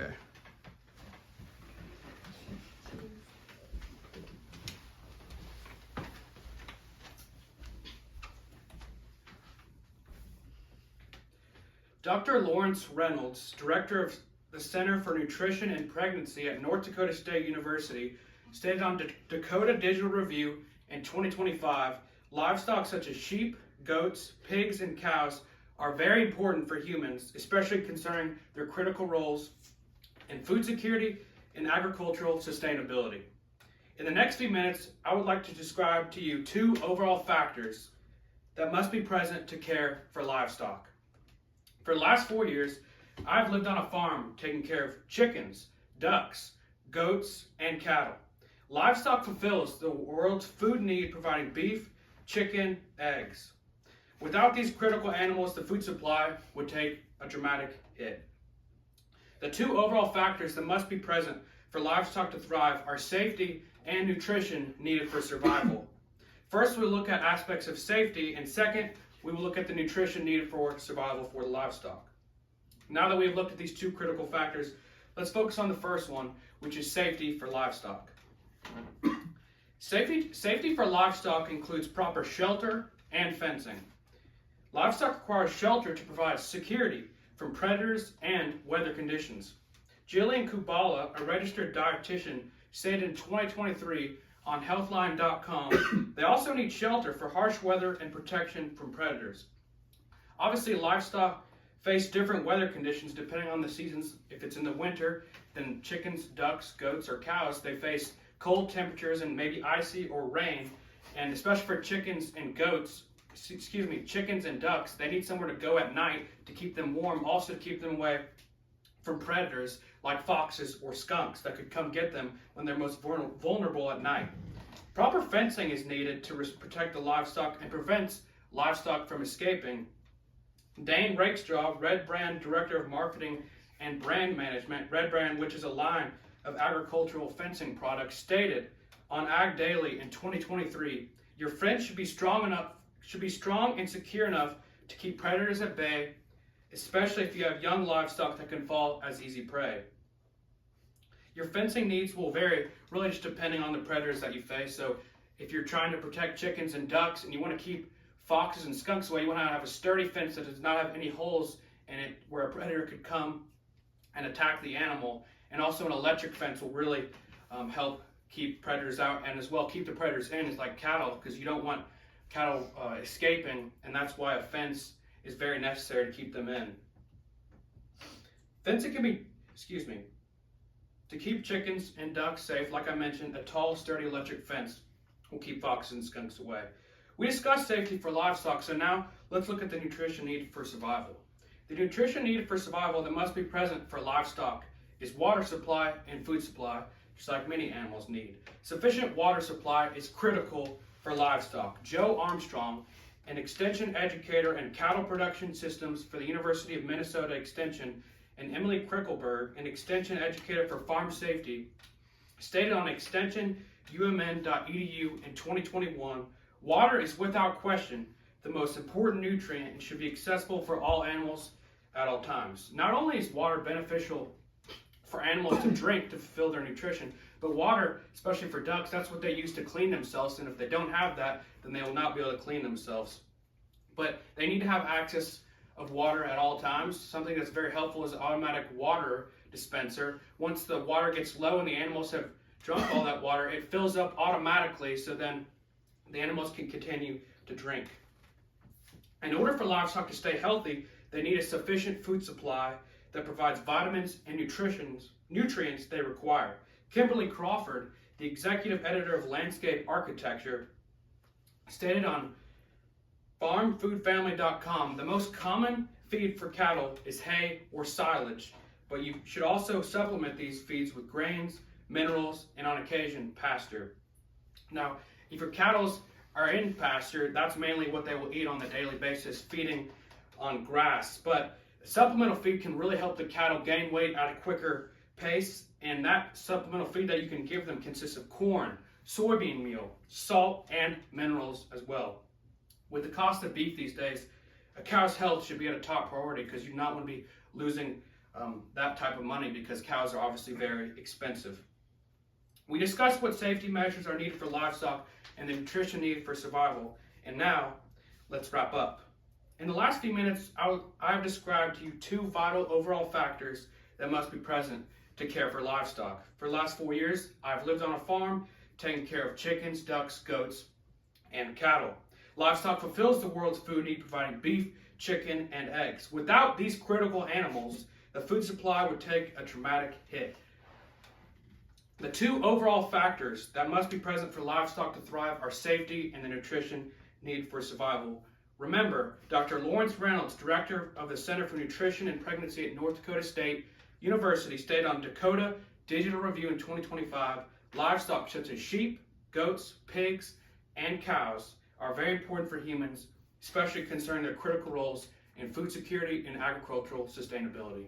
Okay. Dr. Lawrence Reynolds, director of the Center for Nutrition and Pregnancy at North Dakota State University, stated on Dakota Digital Review in 2025, livestock such as sheep, goats, pigs, and cows are very important for humans, especially concerning their critical roles in food security and agricultural sustainability. In the next few minutes, I would like to describe to you 2 overall factors that must be present to care for livestock. For the last 4 years, I've lived on a farm taking care of chickens, ducks, goats, and cattle. Livestock fulfills the world's food need, providing beef, chicken, eggs. Without these critical animals, the food supply would take a dramatic hit. The 2 overall factors that must be present for livestock to thrive are safety and nutrition needed for survival. First, we'll look at aspects of safety, and second, we will look at the nutrition needed for survival for the livestock. Now that we've looked at these 2 critical factors, let's focus on the first one, which is safety for livestock. Safety for livestock includes proper shelter and fencing. Livestock requires shelter to provide security from predators and weather conditions. Jillian Kubala, a registered dietitian, stated in 2023 on Healthline.com, they also need shelter for harsh weather and protection from predators. Obviously, livestock face different weather conditions depending on the seasons. If it's in the winter, then chickens, ducks, goats, or cows, they face cold temperatures and maybe icy or rain. And especially for chickens and ducks, they need somewhere to go at night to keep them warm, also to keep them away from predators like foxes or skunks that could come get them when they're most vulnerable at night. Proper fencing is needed to protect the livestock and prevents livestock from escaping. Dane Rakestraw, Red Brand Director of Marketing and Brand Management, Red Brand, which is a line of agricultural fencing products, stated on Ag Daily in 2023, your fence should be strong and secure enough to keep predators at bay, especially if you have young livestock that can fall as easy prey. Your fencing needs will vary, really just depending on the predators that you face. So if you're trying to protect chickens and ducks and you want to keep foxes and skunks away, you want to have a sturdy fence that does not have any holes in it where a predator could come and attack the animal. And also an electric fence will really help keep predators out and as well keep the predators in. It's like cattle, because you don't want cattle escaping, and that's why a fence is very necessary to keep them in. Fencing can be, to keep chickens and ducks safe, like I mentioned, a tall, sturdy electric fence will keep foxes and skunks away. We discussed safety for livestock, so now let's look at the nutrition needed for survival. The nutrition needed for survival that must be present for livestock is water supply and food supply, just like many animals need. Sufficient water supply is critical for livestock. Joe Armstrong, an extension educator and cattle production systems for the University of Minnesota Extension, and Emily Krickelberg, an extension educator for farm safety, stated on extensionumn.edu in 2021, water is without question the most important nutrient and should be accessible for all animals at all times. Not only is water beneficial for animals to drink to fulfill their nutrition, but water, especially for ducks, that's what they use to clean themselves, and if they don't have that, then they will not be able to clean themselves. But they need to have access of water at all times. Something that's very helpful is an automatic water dispenser. Once the water gets low and the animals have drunk all that water, it fills up automatically, so then the animals can continue to drink. In order for livestock to stay healthy, they need a sufficient food supply that provides vitamins and nutrients they require. Kimberly Crawford, the executive editor of Landscape Architecture, stated on farmfoodfamily.com, the most common feed for cattle is hay or silage, but you should also supplement these feeds with grains, minerals, and on occasion, pasture. Now, if your cattle are in pasture, that's mainly what they will eat on a daily basis, feeding on grass. But supplemental feed can really help the cattle gain weight at a quicker pace, and that supplemental feed that you can give them consists of corn, soybean meal, salt, and minerals as well. With the cost of beef these days, a cow's health should be at a top priority because you do not want to be losing that type of money because cows are obviously very expensive. We discussed what safety measures are needed for livestock and the nutrition needed for survival. And now, let's wrap up. In the last few minutes, I've described to you two vital overall factors that must be present to care for livestock. For the last 4 years, I've lived on a farm, taking care of chickens, ducks, goats, and cattle. Livestock fulfills the world's food need, providing beef, chicken, and eggs. Without these critical animals, the food supply would take a dramatic hit. The two overall factors that must be present for livestock to thrive are safety and the nutrition needed for survival. Remember, Dr. Lawrence Reynolds, director of the Center for Nutrition and Pregnancy at North Dakota State University, stated on Dakota Digital Review in 2025, livestock such as sheep, goats, pigs, and cows are very important for humans, especially concerning their critical roles in food security and agricultural sustainability.